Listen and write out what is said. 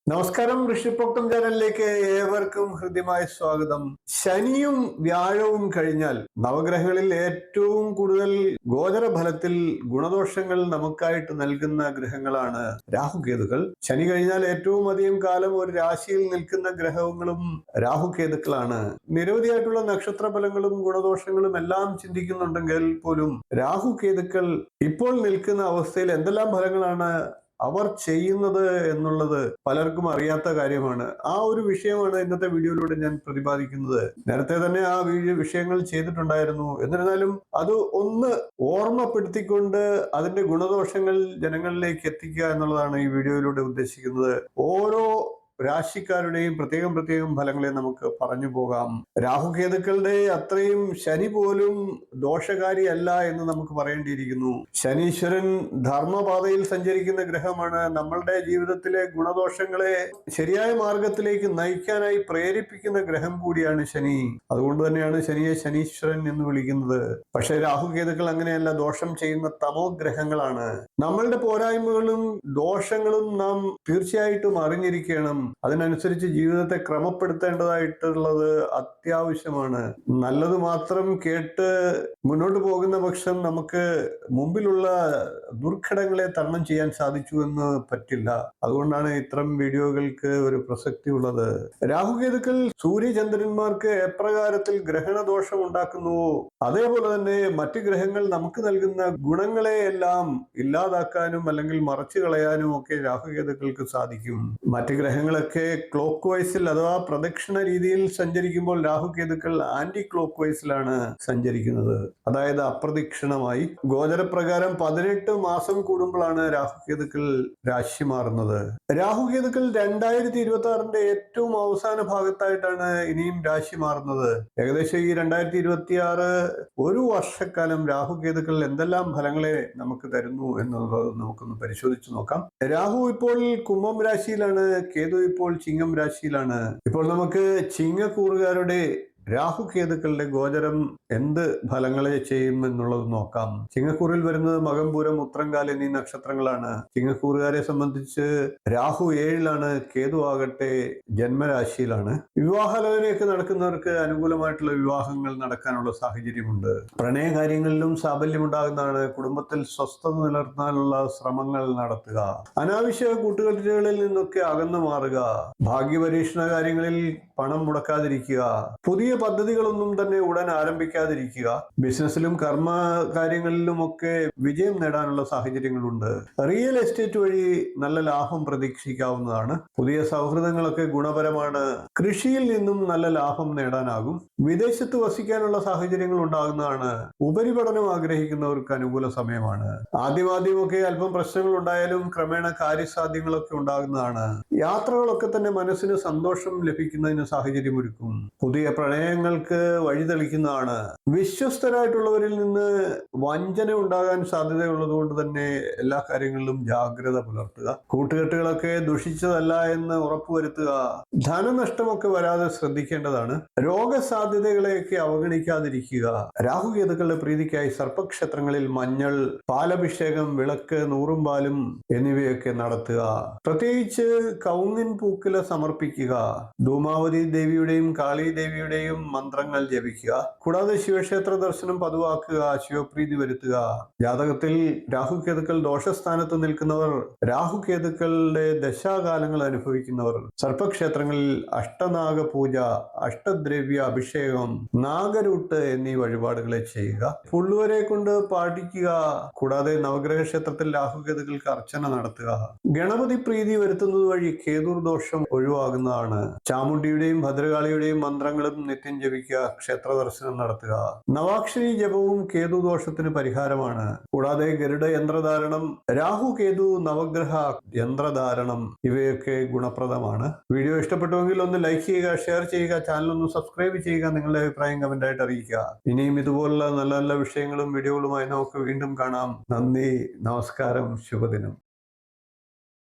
നമസ്കാരം, ഋഷിപ്രോക്തം ചാനലിലേക്ക് ഏവർക്കും ഹൃദ്യമായ സ്വാഗതം. ശനിയും വ്യാഴവും കഴിഞ്ഞാൽ നവഗ്രഹങ്ങളിൽ ഏറ്റവും കൂടുതൽ ഗോചരഫലത്തിൽ ഗുണദോഷങ്ങൾ നമുക്കായിട്ട് നൽകുന്ന ഗ്രഹങ്ങളാണ് രാഹുകേതുക്കൾ. ശനി കഴിഞ്ഞാൽ ഏറ്റവും അധികം കാലം ഒരു രാശിയിൽ നിൽക്കുന്ന ഗ്രഹങ്ങളും രാഹുകേതുക്കളാണ്. നിരവധിയായിട്ടുള്ള നക്ഷത്ര ഫലങ്ങളും ഗുണദോഷങ്ങളും എല്ലാം ചിന്തിക്കുന്നുണ്ടെങ്കിൽ പോലും രാഹുകേതുക്കൾ ഇപ്പോൾ നിൽക്കുന്ന അവസ്ഥയിൽ എന്തെല്ലാം ഫലങ്ങളാണ് അവർ ചെയ്യുന്നത് എന്നുള്ളത് പലർക്കും അറിയാത്ത കാര്യമാണ്. ആ ഒരു വിഷയമാണ് ഇന്നത്തെ വീഡിയോയിലൂടെ ഞാൻ പ്രതിപാദിക്കുന്നത്. നേരത്തെ തന്നെ ആ വിഷയങ്ങൾ ചെയ്തിട്ടുണ്ടായിരുന്നു. എന്നിരുന്നാലും അത് ഒന്ന് ഓർമ്മപ്പെടുത്തിക്കൊണ്ട് അതിന്റെ ഗുണദോഷങ്ങൾ ജനങ്ങളിലേക്ക് എത്തിക്കുക എന്നുള്ളതാണ് ഈ വീഡിയോയിലൂടെ ഉദ്ദേശിക്കുന്നത്. ഓരോ രാശിക്കാരുടെയും പ്രത്യേകം ഫലങ്ങളെ നമുക്ക് പറഞ്ഞു പോകാം. രാഹുകേതുക്കളുടെ അത്രയും ശനി പോലും ദോഷകാരിയല്ല എന്ന് നമുക്ക് പറയേണ്ടിയിരിക്കുന്നു. ശനീശ്വരൻ ധർമ്മപാതയിൽ സഞ്ചരിക്കുന്ന ഗ്രഹമാണ്. നമ്മളുടെ ജീവിതത്തിലെ ഗുണദോഷങ്ങളെ ശരിയായ മാർഗത്തിലേക്ക് നയിക്കാനായി പ്രേരിപ്പിക്കുന്ന ഗ്രഹം കൂടിയാണ് ശനി. അതുകൊണ്ട് തന്നെയാണ് ശനിയെ ശനീശ്വരൻ എന്ന് വിളിക്കുന്നത്. പക്ഷെ രാഹുകേതുക്കൾ അങ്ങനെയല്ല, ദോഷം ചെയ്യുന്ന തമോ ഗ്രഹങ്ങളാണ്. നമ്മളുടെ പോരായ്മകളും ദോഷങ്ങളും നാം തീർച്ചയായിട്ടും അറിഞ്ഞിരിക്കണം. അതിനനുസരിച്ച് ജീവിതത്തെ ക്രമപ്പെടുത്തേണ്ടതായിട്ടുള്ളത് അത്യാവശ്യമാണ്. നല്ലത് മാത്രം കേട്ട് മുന്നോട്ട് പോകുന്ന പക്ഷം നമുക്ക് മുമ്പിലുള്ള ദുർഘടങ്ങളെ തരണം ചെയ്യാൻ സാധിച്ചു എന്ന് പറ്റില്ല. അതുകൊണ്ടാണ് ഇത്തരം വീഡിയോകൾക്ക് ഒരു പ്രസക്തി ഉള്ളത്. രാഹുകേതുക്കൾ സൂര്യചന്ദ്രന്മാർക്ക് എപ്രകാരത്തിൽ ഗ്രഹണദോഷം ഉണ്ടാക്കുന്നുവോ അതേപോലെ തന്നെ മറ്റു ഗ്രഹങ്ങൾ നമുക്ക് നൽകുന്ന ഗുണങ്ങളെ എല്ലാം ഇല്ലാതാക്കാനും അല്ലെങ്കിൽ മറച്ചു കളയാനും ഒക്കെ രാഹുകേതുക്കൾക്ക് സാധിക്കും. മറ്റു ഗ്രഹങ്ങളൊക്കെ ക്ലോക്ക് വൈസിൽ അഥവാ പ്രദക്ഷിണ രീതിയിൽ സഞ്ചരിക്കുമ്പോൾ രാഹുകേതുക്കൾ ആന്റി ക്ലോക്ക് വൈസിലാണ് സഞ്ചരിക്കുന്നത്. അതായത് അപ്രദക്ഷിണമായി. ഗോചരപ്രകാരം 18 മാസം കൂടുമ്പോഴാണ് രാഹുകേതുക്കൾ രാശി മാറുന്നത്. രാഹുകേതുക്കൾ 2026 ഏറ്റവും അവസാന ഭാഗത്തായിട്ടാണ് ഇനിയും രാശി മാറുന്നത്. ഏകദേശം ഈ 2026 ഒരു വർഷക്കാലം രാഹുകേതുക്കൾ എന്തെല്ലാം ഫലങ്ങളെ നമുക്ക് തരുന്നു എന്നുള്ളത് നമുക്കൊന്ന് പരിശോധിച്ചു നോക്കാം. രാഹു ഇപ്പോൾ കുംഭം രാശിയിലാണ്, കേതു ഇപ്പോൾ ചിങ്ങം രാശിയിലാണ്. ഇപ്പോൾ നമുക്ക് ചിങ്ങക്കൂറുകാരുടെ രാഹുകേതുക്കളുടെ ഗോചരം എന്ത് ഫലങ്ങളെ ചെയ്യും എന്നുള്ളത് നോക്കാം. ചിങ്ങക്കൂറിൽ വരുന്നത് മകം, പൂരം, ഉത്രങ്കാൽ എന്നീ നക്ഷത്രങ്ങളാണ്. ചിങ്ങക്കൂറുകാരെ സംബന്ധിച്ച് രാഹു 7ലാണ്, കേതു ആകട്ടെ ജന്മരാശിയിലാണ്. വിവാഹാലോചനയൊക്കെ നടക്കുന്നവർക്ക് അനുകൂലമായിട്ടുള്ള വിവാഹങ്ങൾ നടക്കാനുള്ള സാഹചര്യമുണ്ട്. പ്രണയകാര്യങ്ങളിലും സാഫല്യമുണ്ടാകുന്നതാണ്. കുടുംബത്തിൽ സ്വസ്ഥത നിലനിർത്താനുള്ള ശ്രമങ്ങൾ നടത്തുക. അനാവശ്യ കൂട്ടുകെട്ടുകളിൽ നിന്നൊക്കെ അകന്നു മാറുക. ഭാഗ്യപരീക്ഷണ കാര്യങ്ങളിൽ പണം മുടക്കാതിരിക്കുക. പുതിയ പദ്ധതികളൊന്നും തന്നെ ഉടൻ ആരംഭിക്കാതിരിക്കുക. ബിസിനസ്സിലും കർമ്മ കാര്യങ്ങളിലും ഒക്കെ വിജയം നേടാനുള്ള സാഹചര്യങ്ങളുണ്ട്. റിയൽ എസ്റ്റേറ്റ് വഴി നല്ല ലാഭം പ്രതീക്ഷിക്കാവുന്നതാണ്. പുതിയ സൗഹൃദങ്ങളൊക്കെ ഗുണപരമാണ്. കൃഷിയിൽ നിന്നും നല്ല ലാഭം നേടാനാകും. വിദേശത്ത് വസിക്കാനുള്ള സാഹചര്യങ്ങൾ ഉണ്ടാകുന്നതാണ്. ഉപരിപഠനം ആഗ്രഹിക്കുന്നവർക്ക് അനുകൂല സമയമാണ്. ആദ്യമൊക്കെ അല്പം പ്രശ്നങ്ങൾ ഉണ്ടായാലും ക്രമേണ കാര്യസാധ്യങ്ങളൊക്കെ ഉണ്ടാകുന്നതാണ്. യാത്രകളൊക്കെ തന്നെ മനസ്സിന് സന്തോഷം ലഭിക്കുന്നതിന് സാഹചര്യമൊരുക്കും. പുതിയ പ്രണയങ്ങൾക്ക് വഴിതെളിക്കുന്നതാണ്. വിശ്വസ്തരായിട്ടുള്ളവരിൽ നിന്ന് വഞ്ചന ഉണ്ടാകാൻ സാധ്യതയുള്ളത് കൊണ്ട് തന്നെ എല്ലാ കാര്യങ്ങളിലും ജാഗ്രത പുലർത്തുക. കൂട്ടുകെട്ടുകളൊക്കെ ദുഷിച്ചതല്ല എന്ന് ഉറപ്പുവരുത്തുക. ധനനഷ്ടമൊക്കെ വരാതെ ശ്രദ്ധിക്കേണ്ടതാണ്. രോഗസാധ്യതകളെയൊക്കെ അവഗണിക്കാതിരിക്കുക. രാഹുകേതുക്കളുടെ പ്രീതിക്കായി സർപ്പക്ഷേത്രങ്ങളിൽ മഞ്ഞൾ, പാലഭിഷേകം, വിളക്ക്, നൂറും പാലും എന്നിവയൊക്കെ നടത്തുക. പ്രത്യേകിച്ച് കൗങ്ങിൻ പൂക്കില സമർപ്പിക്കുക. ധൂമാവതി ദേവിയുടെയും കാളി ദേവിയുടെയും മന്ത്രങ്ങൾ ജപിക്കുക. കൂടാതെ ശിവക്ഷേത്ര ദർശനം പതിവാക്കുക. ശിവപ്രീതി വരുത്തുക. ജാതകത്തിൽ രാഹുകേതുക്കൾ ദോഷസ്ഥാനത്ത് നിൽക്കുന്നവർ, രാഹുകേതുക്കളുടെ ദശാകാലങ്ങൾ അനുഭവിക്കുന്നവർ സർപ്പക്ഷേത്രങ്ങളിൽ അഷ്ടനാഗ പൂജ, അഷ്ടദ്രവ്യ അഭിഷേകം, നാഗരൂട്ട് എന്നീ വഴിപാടുകളെ ചെയ്യുക. പുള്ളുവരെ കൊണ്ട് പാടിക്കുക. കൂടാതെ നവഗ്രഹ ക്ഷേത്രത്തിൽ രാഹുകേതുക്കൾക്ക് അർച്ചന നടത്തുക. ഗണപതി പ്രീതി വരുത്തുന്നത് വഴി കേതുർ ദോഷം ഒഴിവാകുന്നതാണ്. ചാമുണ്ടിയുടെയും ഭദ്രകാളിയുടെയും മന്ത്രങ്ങളും നിത്യം ജപിക്കുക. ക്ഷേത്ര ദർശനം നടത്തുക. നവാക്ഷരി ജപവും കേതു ദോഷത്തിന് പരിഹാരമാണ്. കൂടാതെ ഗരുഡ യന്ത്രധാരണം, രാഹു കേതു നവഗ്രഹ യന്ത്രധാരണം ഇവയൊക്കെ ഗുണപ്രദമാണ്. വീഡിയോ ഇഷ്ടപ്പെട്ടുവെങ്കിൽ ഒന്ന് ലൈക്ക് ചെയ്യുക, ഷെയർ ചെയ്യുക, ചാനൽ ഒന്ന് സബ്സ്ക്രൈബ് ചെയ്യുക. നിങ്ങളുടെ അഭിപ്രായം കമന്റായിട്ട് അറിയിക്കുക. ഇനിയും ഇതുപോലുള്ള നല്ല വിഷയങ്ങളും വീഡിയോകളുമായി നമുക്ക് വീണ്ടും കാണാം. നന്ദി, നമസ്കാരം, ശുഭദിനം.